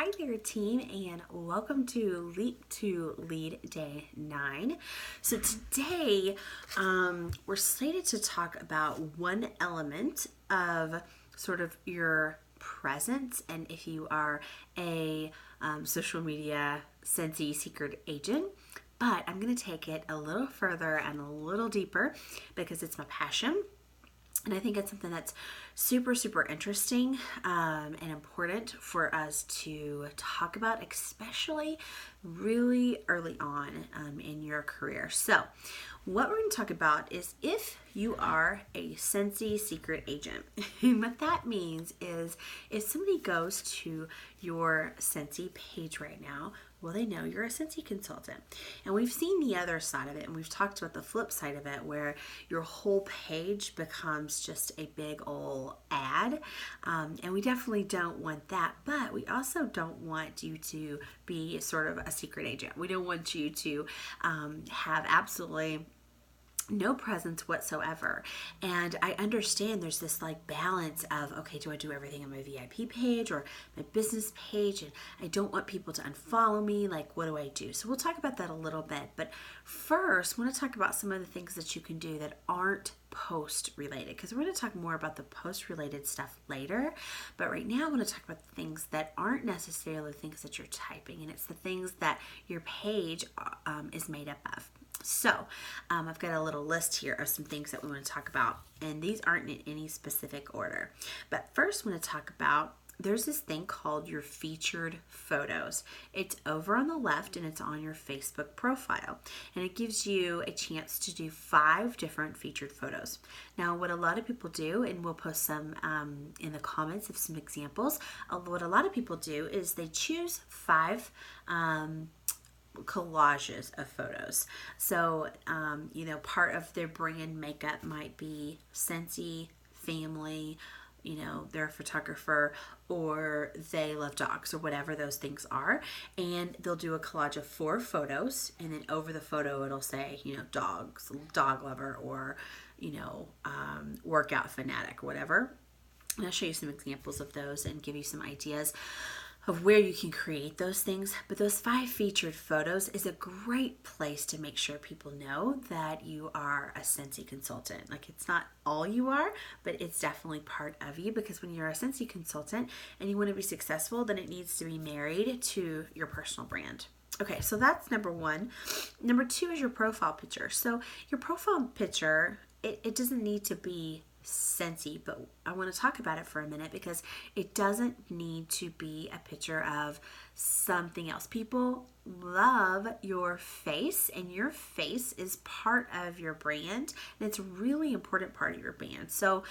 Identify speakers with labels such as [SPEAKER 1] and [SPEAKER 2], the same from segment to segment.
[SPEAKER 1] Hi there, team, and welcome to Leap to Lead Day 9. So, today we're slated to talk about one element of sort of your presence, and if you are a social media Scentsy secret agent. But I'm going to take it a little further and a little deeper because it's my passion. And I think it's something that's super, super interesting and important for us to talk about, especially really early on in your career. So, what we're going to talk about is if you are a Scentsy secret agent. And what that means is if somebody goes to your Scentsy page right now, well, they know you're a Scentsy consultant. And we've seen the other side of it, and we've talked about the flip side of it, where your whole page becomes just a big old ad. And we definitely don't want that, but we also don't want you to be sort of a secret agent. We don't want you to have absolutely no presence whatsoever. And I understand there's this like balance of, okay, do I do everything on my VIP page or my business page? And I don't want people to unfollow me. Like, what do I do? So we'll talk about that a little bit. But first, I want to talk about some of the things that you can do that aren't post related, because we're going to talk more about the post related stuff later. But right now I want to talk about the things that aren't necessarily things that you're typing, and it's the things that your page is made up of. So I've got a little list here of some things that we want to talk about, and these aren't in any specific order. But first I want to talk about, there's this thing called your featured photos. It's over on the left and it's on your Facebook profile. And it gives you a chance to do 5 different featured photos. Now, what a lot of people do, and we'll post some in the comments of some examples, what a lot of people do is they choose 5 collages of photos. So, part of their brand makeup might be Scentsy, family, they're a photographer, or they love dogs, or whatever those things are. And they'll do a collage of 4 photos, and then over the photo it'll say, dogs, dog lover, or, workout fanatic, or whatever. And I'll show you some examples of those and give you some ideas of where you can create those things. But those 5 featured photos is a great place to make sure people know that you are a Scentsy consultant. Like, it's not all you are, but it's definitely part of you, because when you're a Scentsy consultant and you want to be successful, then it needs to be married to your personal brand. Okay, so that's number 1. Number 2 is your profile picture. So your profile picture, it doesn't need to be Scentsy, but I want to talk about it for a minute, because it doesn't need to be a picture of something else. People love your face, and your face is part of your brand, and it's a really important part of your brand. So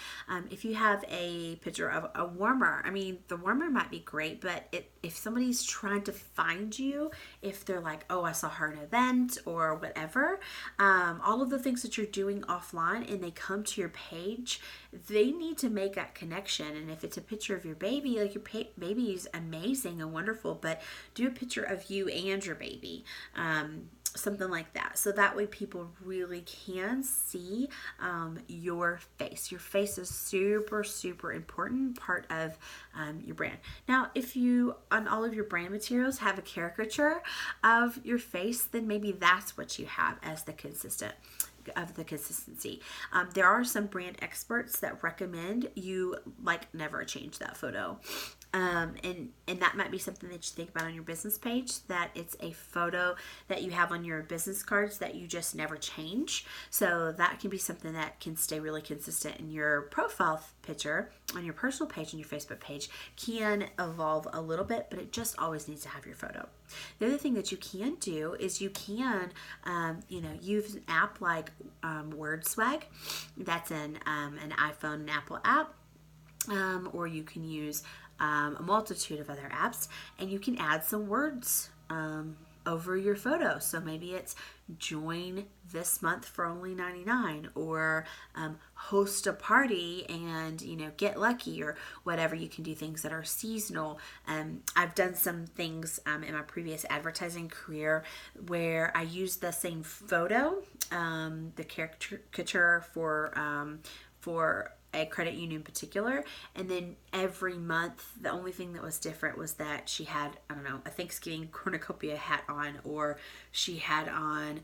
[SPEAKER 1] if you have a picture of a warmer, the warmer might be great, but if somebody's trying to find you, if they're like, oh, I saw her at an event or whatever, all of the things that you're doing offline, and they come to your page, they need to make that connection. And if it's a picture of your baby, like, your baby is amazing and wonderful, but do a picture of you and your baby, something like that, so that way people really can see your face. Your face is super, super important part of your brand. Now, if you on all of your brand materials have a caricature of your face, then maybe that's what you have as the consistency. There are some brand experts that recommend you never change that photo. And that might be something that you think about on your business page, that it's a photo that you have on your business cards that you just never change. So that can be something that can stay really consistent in your profile picture on your personal page, and your Facebook page can evolve a little bit, but it just always needs to have your photo. The other thing that you can do is you can, use an app like WordSwag. That's an iPhone and Apple app. Or you can use a multitude of other apps, and you can add some words over your photo. So maybe it's join this month for only $99, or host a party and get lucky, or whatever. You can do things that are seasonal. I've done some things in my previous advertising career where I used the same photo, the caricature for a credit union in particular. And then every month, the only thing that was different was that she had, I don't know, a Thanksgiving cornucopia hat on, or she had on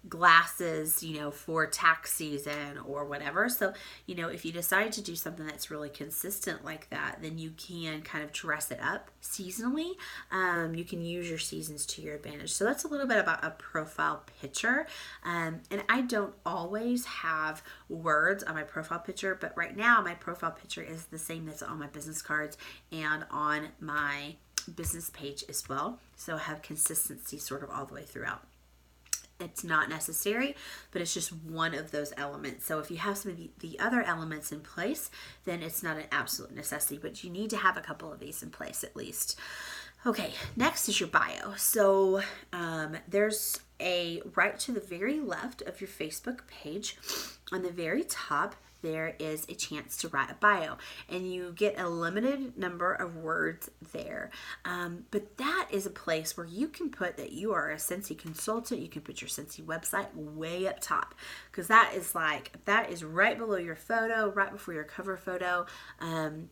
[SPEAKER 1] glasses, for tax season or whatever. So, if you decide to do something that's really consistent like that, then you can kind of dress it up seasonally. You can use your seasons to your advantage. So that's a little bit about a profile picture. And I don't always have words on my profile picture, but right now my profile picture is the same that's on my business cards and on my business page as well. So I have consistency sort of all the way throughout. It's not necessary, but it's just one of those elements. So if you have some of the other elements in place, then it's not an absolute necessity, but you need to have a couple of these in place at least. Okay, next is your bio. So there's a right to the very left of your Facebook page. On the very top, there is a chance to write a bio, and you get a limited number of words there. But that is a place where you can put that you are a Scentsy consultant. You can put your Scentsy website way up top, because that is right below your photo, right before your cover photo.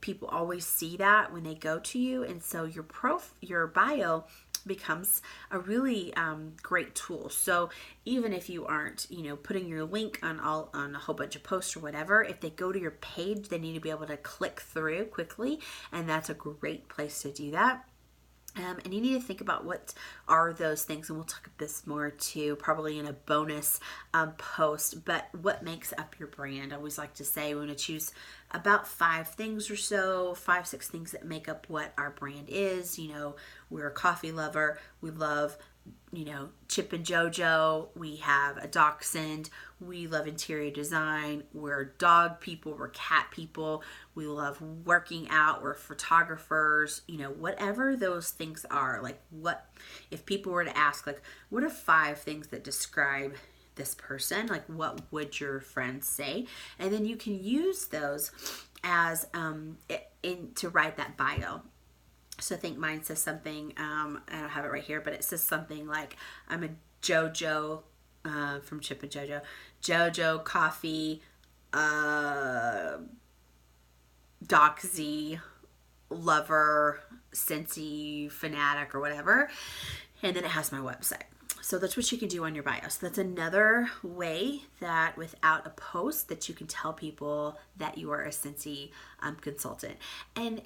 [SPEAKER 1] People always see that when they go to you, and so your bio becomes a really great tool. So even if you aren't, putting your link on a whole bunch of posts or whatever, if they go to your page, they need to be able to click through quickly, and that's a great place to do that. And you need to think about what are those things, and we'll talk about this more too, probably in a bonus post, but what makes up your brand. I always like to say we want to choose about 5 things or so, 5-6 things that make up what our brand is. We're a coffee lover. We love, Chip and JoJo. We have a dachshund. We love interior design. We're dog people. We're cat people. We love working out. We're photographers. Whatever those things are. Like, what if people were to ask, like, what are 5 things that describe this person? Like, what would your friends say? And then you can use those as to write that bio. So I think mine says something, I don't have it right here, but it says something like, I'm a JoJo from Chip and JoJo, JoJo coffee, doxy, lover, Scentsy fanatic, or whatever. And then it has my website. So that's what you can do on your bio. So that's another way that without a post that you can tell people that you are a Scentsy consultant. And,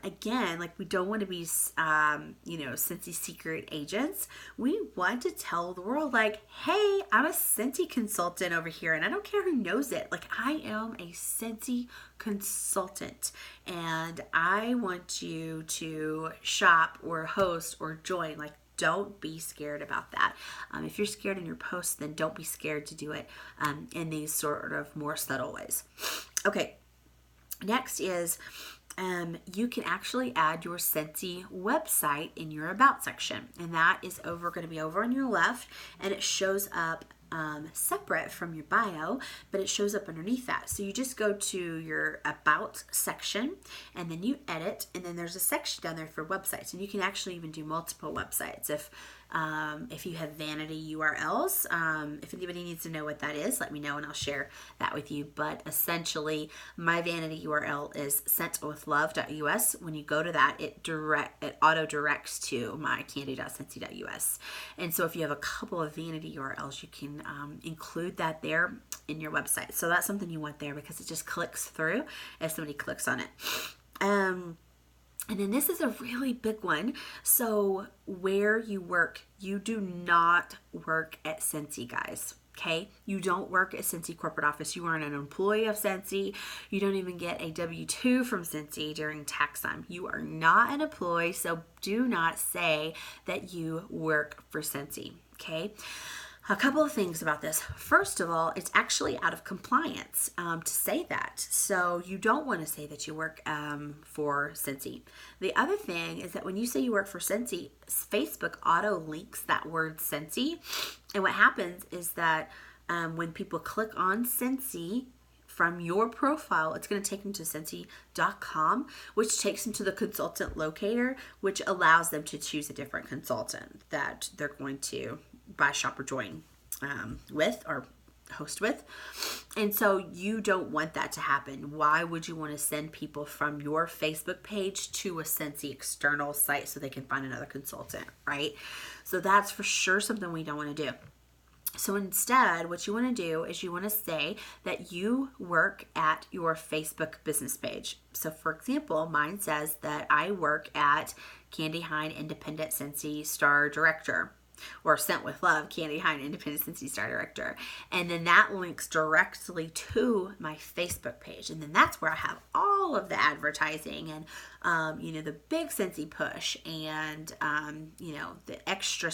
[SPEAKER 1] again, like, we don't want to be, Scentsy secret agents. We want to tell the world, like, hey, I'm a Scentsy consultant over here, and I don't care who knows it. Like, I am a Scentsy consultant, and I want you to shop or host or join. Like, don't be scared about that. If you're scared in your posts, then don't be scared to do it in these sort of more subtle ways. Okay, next is you can actually add your Scentsy website in your About section. And that is going to be over on your left, and it shows up separate from your bio, but it shows up underneath that. So you just go to your About section, and then you edit, and then there's a section down there for websites, and you can actually even do multiple websites if you have vanity URLs. If anybody needs to know what that is, let me know and I'll share that with you. But essentially, my vanity URL is scentwithlove.us. When you go to that, it auto directs to my kande.scentsy.us. And so if you have a couple of vanity URLs, you can include that there in your website. So that's something you want there, because it just clicks through if somebody clicks on it. And then this is a really big one. So where you work, you do not work at Scentsy, guys. Okay? You don't work at Scentsy corporate office. You aren't an employee of Scentsy. You don't even get a W-2 from Scentsy during tax time. You are not an employee, so do not say that you work for Scentsy. Okay? A couple of things about this. First of all, it's actually out of compliance to say that. So you don't want to say that you work for Scentsy. The other thing is that when you say you work for Scentsy, Facebook auto links that word Scentsy. And what happens is that when people click on Scentsy from your profile, it's going to take them to Scentsy.com, which takes them to the consultant locator, which allows them to choose a different consultant that they're going to buy, shop, or join with, or host with. And so you don't want that to happen. Why would you want to send people from your Facebook page to a Scentsy external site so they can find another consultant, right? So that's for sure something we don't want to do. So instead, what you want to do is you want to say that you work at your Facebook business page. So for example, mine says that I work at Kande Hine Independent Scentsy Star Director, or Scent with Love, Kande Hine Independent Scentsy Star Director. And then that links directly to my Facebook page. And then that's where I have all of the advertising and, the big Scentsy push and, the extra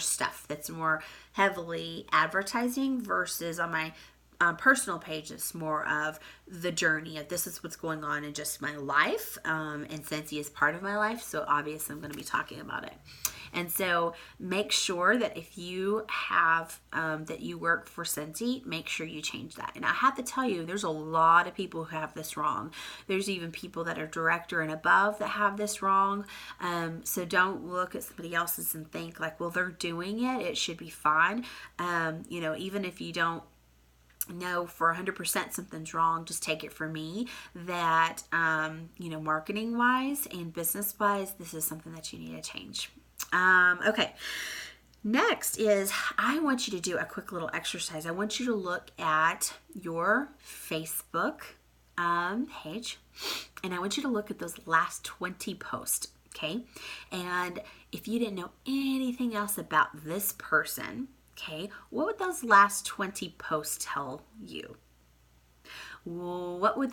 [SPEAKER 1] stuff that's more heavily advertising versus on my personal page. It's more of the journey of this is what's going on in just my life. And Scentsy is part of my life. So obviously I'm going to be talking about it. And so make sure that if you have, that you work for Scentsy, make sure you change that. And I have to tell you, there's a lot of people who have this wrong. There's even people that are director and above that have this wrong. So don't look at somebody else's and think like, well, they're doing it, it should be fine. Even if you don't know for 100% something's wrong, just take it from me that, marketing wise and business wise, this is something that you need to change. Okay. Next is I want you to do a quick little exercise. I want you to look at your Facebook page, and I want you to look at those last 20 posts. Okay. And if you didn't know anything else about this person, okay, what would those last 20 posts tell you? What would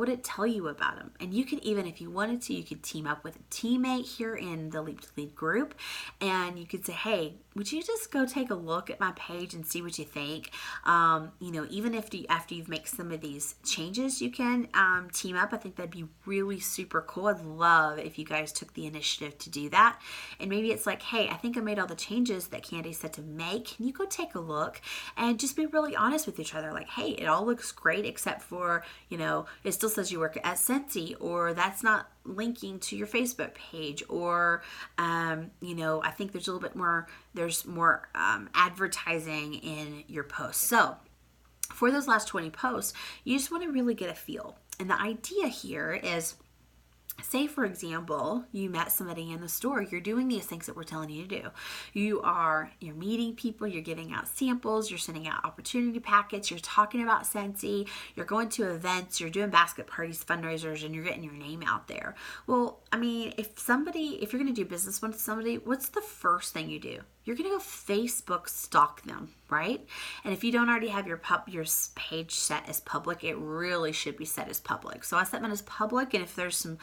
[SPEAKER 1] it tell you about them? And you could even, if you wanted to, you could team up with a teammate here in the Leap to Lead group, and you could say, hey, would you just go take a look at my page and see what you think? Even after you've made some of these changes, you can team up. I think that'd be really super cool. I'd love if you guys took the initiative to do that. And maybe it's like, hey, I think I made all the changes that Kande said to make. Can you go take a look and just be really honest with each other? Like, hey, it all looks great except for, it still says you work at Scentsy, or that's not linking to your Facebook page, or I think there's a little bit more, there's more advertising in your posts. So for those last 20 posts, you just want to really get a feel. And the idea here is, say, for example, you met somebody in the store. You're doing these things that we're telling you to do. You're meeting people, you're giving out samples, you're sending out opportunity packets, you're talking about Scentsy, you're going to events, you're doing basket parties, fundraisers, and you're getting your name out there. Well, I mean, if you're going to do business with somebody, what's the first thing you do? You're going to go Facebook stalk them, right? And if you don't already have your page set as public, it really should be set as public. So I set mine as public, and if there's some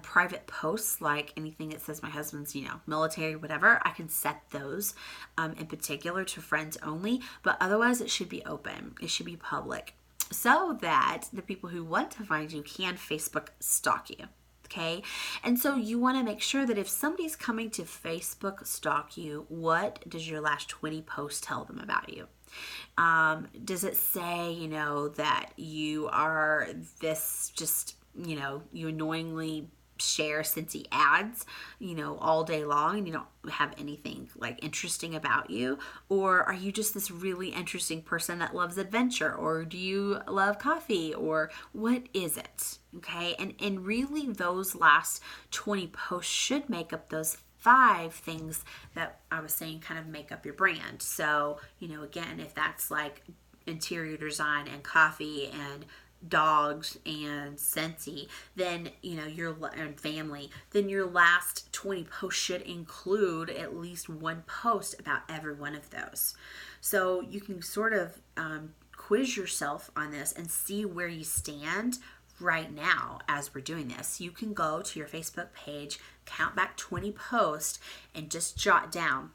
[SPEAKER 1] private posts, like anything that says my husband's, military, whatever, I can set those in particular to friends only. But otherwise, it should be open. It should be public, so that the people who want to find you can Facebook stalk you. Okay. And so you want to make sure that if somebody's coming to Facebook stalk you, what does your last 20 posts tell them about you? Does it say, that you are this just, you annoyingly share Scentsy ads, all day long, and you don't have anything like interesting about you? Or are you just this really interesting person that loves adventure? Or do you love coffee? Or what is it? Okay. And really those last 20 posts should make up those 5 things that I was saying kind of make up your brand. So, again, if that's like interior design and coffee and dogs and Scentsy, then and family, then your last 20 posts should include at least one post about every one of those. So you can sort of quiz yourself on this and see where you stand right now as we're doing this. You can go to your Facebook page, count back 20 posts, and just jot down,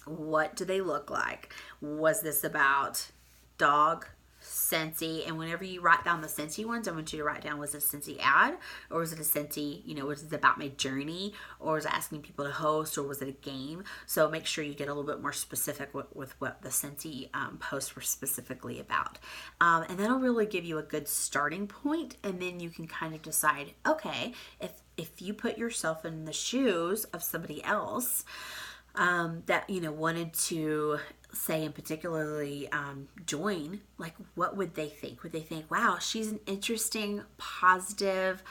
[SPEAKER 1] what do they look like? Was this about dog, Scentsy? And whenever you write down the Scentsy ones, I want you to write down, was it a Scentsy ad, or was it a Scentsy, was it about my journey, or was it asking people to host, or was it a game? So make sure you get a little bit more specific with what the Scentsy posts were specifically about. And that'll really give you a good starting point, and then you can kind of decide, okay, if you put yourself in the shoes of somebody else, that, wanted to say and particularly join, like, what would they think? Would they think, wow, she's an interesting, positive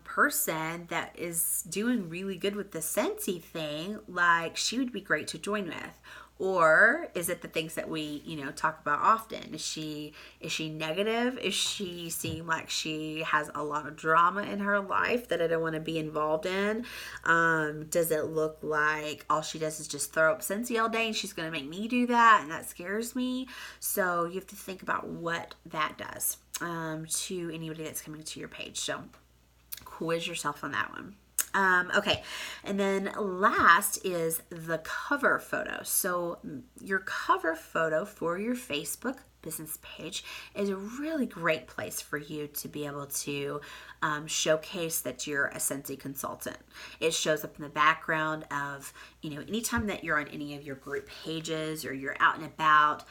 [SPEAKER 1] person that is doing really good with the Scentsy thing? Like, she would be great to join with. Or is it the things that we, talk about often? Is she negative? Is she seem like she has a lot of drama in her life that I don't want to be involved in? Does it look like all she does is just throw up Scentsy all day and she's going to make me do that, and that scares me? So you have to think about what that does to anybody that's coming to your page. So quiz yourself on that one. Okay, and then last is the cover photo. So your cover photo for your Facebook business page is a really great place for you to be able to showcase that you're a Scentsy consultant. It shows up in the background of, anytime that you're on any of your group pages or you're out and about,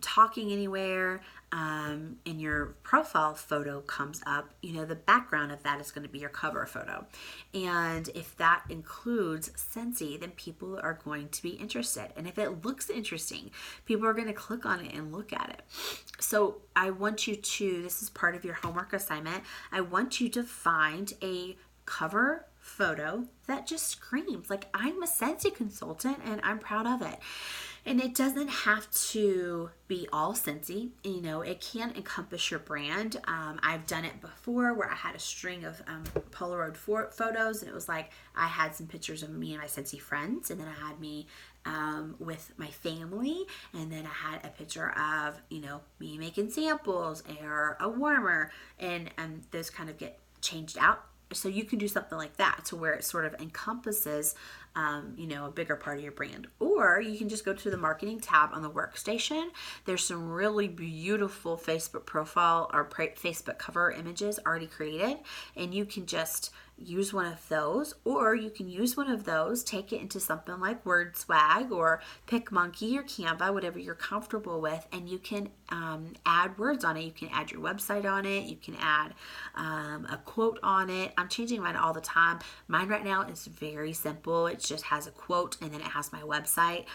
[SPEAKER 1] talking anywhere, and your profile photo comes up, the background of that is going to be your cover photo. And if that includes Scentsy, then people are going to be interested. And if it looks interesting, people are going to click on it and look at it. So I want you to, this is part of your homework assignment, I want you to find a cover photo that just screams like, I'm a Scentsy consultant and I'm proud of it. And it doesn't have to be all Scentsy. It can encompass your brand. I've done it before where I had a string of Polaroid photos, and it was like I had some pictures of me and my Scentsy friends, and then I had me with my family, and then I had a picture of, me making samples or a warmer, and those kind of get changed out. So you can do something like that to where it sort of encompasses, a bigger part of your brand. Or you can just go to the marketing tab on the workstation. There's some really beautiful Facebook profile or Facebook cover images already created, and you can just use one of those, or you can use one of those, take it into something like WordSwag or PicMonkey or Canva, whatever you're comfortable with, and you can add words on it. You can add your website on it. You can add a quote on it. I'm changing mine all the time. Mine right now is very simple. It just has a quote, and then it has my website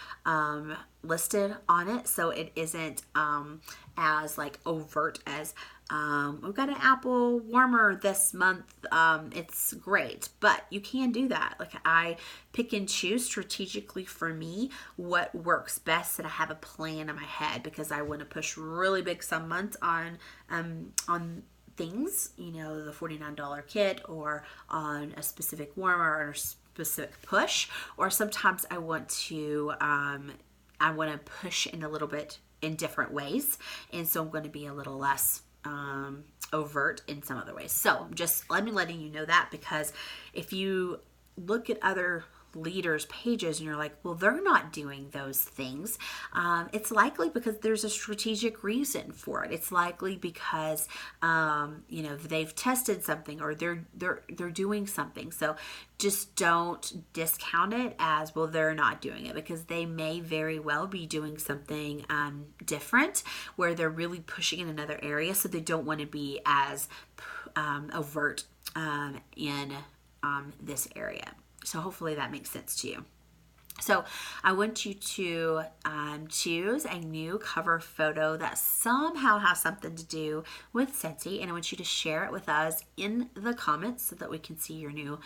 [SPEAKER 1] listed on it, so it isn't as like overt as we've got an Apple warmer this month. It's great, but you can do that. Like, I pick and choose strategically for me what works best, and I have a plan in my head because I want to push really big some months on things, the $49 kit, or on a specific warmer or a specific push, or sometimes I want to push in a little bit in different ways, and so I'm going to be a little less overt in some other ways. So just letting you know that, because if you look at other leaders' pages and you're like, well, they're not doing those things, it's likely because there's a strategic reason for it. It's likely because they've tested something, or they're doing something. So just don't discount it as, well, they're not doing it, because they may very well be doing something different where they're really pushing in another area, so they don't want to be as overt in this area. So hopefully that makes sense to you. So I want you to choose a new cover photo that somehow has something to do with Scentsy, and I want you to share it with us in the comments so that we can see your new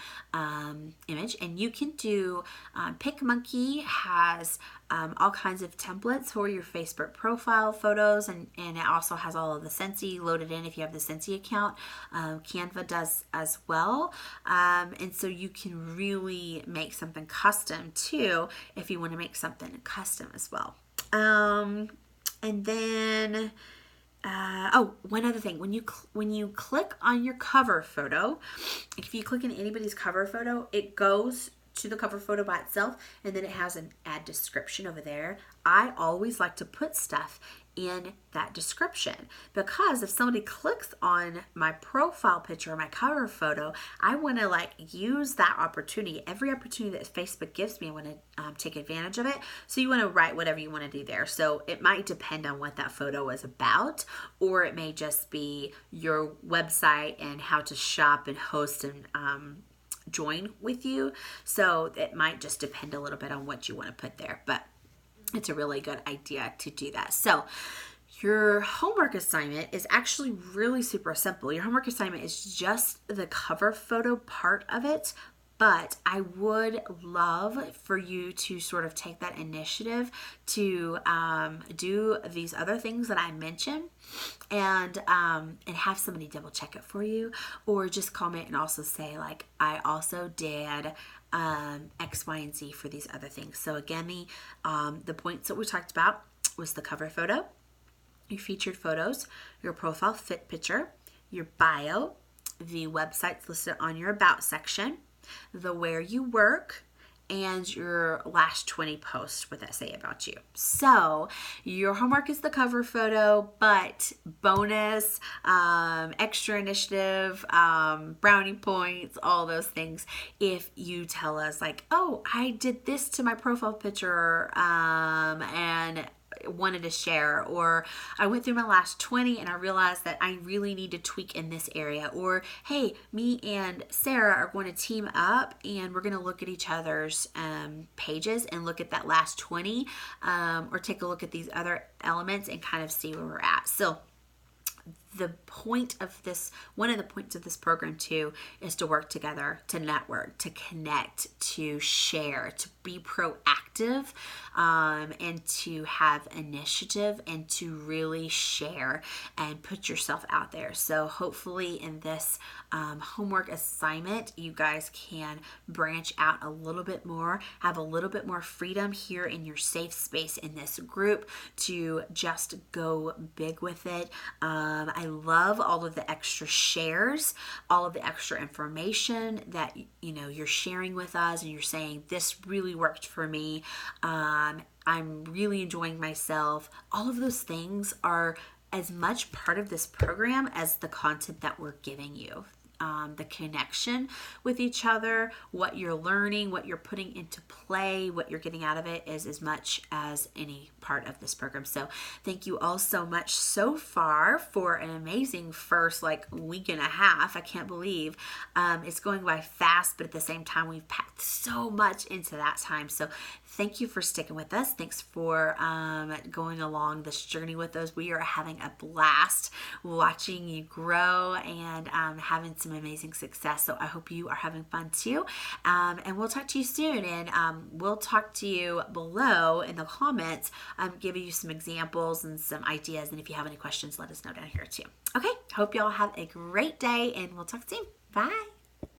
[SPEAKER 1] image. And you can do, PicMonkey has all kinds of templates for your Facebook profile photos, and it also has all of the Scentsy loaded in if you have the Scentsy account. Canva does as well, and so you can really make something custom too if you want to make something custom as well. And then one other thing, when you click on your cover photo, if you click in anybody's cover photo, it goes to the cover photo by itself, and then it has an add description over there. I always like to put stuff in that description, because if somebody clicks on my profile picture or my cover photo, I want to use that opportunity. Every opportunity that Facebook gives me, I want to take advantage of it. So you want to write whatever you want to do there. So it might depend on what that photo is about, or it may just be your website and how to shop and host and join with you. So it might just depend a little bit on what you want to put there, but it's a really good idea to do that. So your homework assignment is actually really super simple. Your homework assignment is just the cover photo part of it, but I would love for you to sort of take that initiative to do these other things that I mentioned, and have somebody double check it for you, or just comment and also say like, I also did X, Y, and Z for these other things. So again, the points that we talked about was the cover photo, your featured photos, your profile fit picture, your bio, the websites listed on your about section, the where you work, and your last 20 posts with that say about you. So your homework is the cover photo, but bonus, extra initiative, brownie points, all those things if you tell us like, oh, I did this to my profile picture and wanted to share, or I went through my last 20 and I realized that I really need to tweak in this area, or hey, me and Sarah are going to team up and we're going to look at each other's pages and look at that last 20, or take a look at these other elements and kind of see where we're at. So the point of this, one of the points of this program too, is to work together, to network, to connect, to share, to be proactive, and to have initiative, and to really share and put yourself out there. So hopefully in this homework assignment, you guys can branch out a little bit more, have a little bit more freedom here in your safe space in this group to just go big with it. I love all of the extra shares, all of the extra information that you're sharing with us, and you're saying this really worked for me. I'm really enjoying myself. All of those things are as much part of this program as the content that we're giving you. The connection with each other, what you're learning, what you're putting into play, what you're getting out of it is as much as any part of this program. So thank you all so much so far for an amazing first week and a half. I can't believe it's going by fast, but at the same time we've packed so much into that time. So thank you for sticking with us. Thanks for going along this journey with us. We are having a blast watching you grow and having some amazing success. So I hope you are having fun too. And we'll talk to you soon. And we'll talk to you below in the comments, giving you some examples and some ideas. And if you have any questions, let us know down here too. Okay. Hope y'all have a great day, and we'll talk soon. Bye.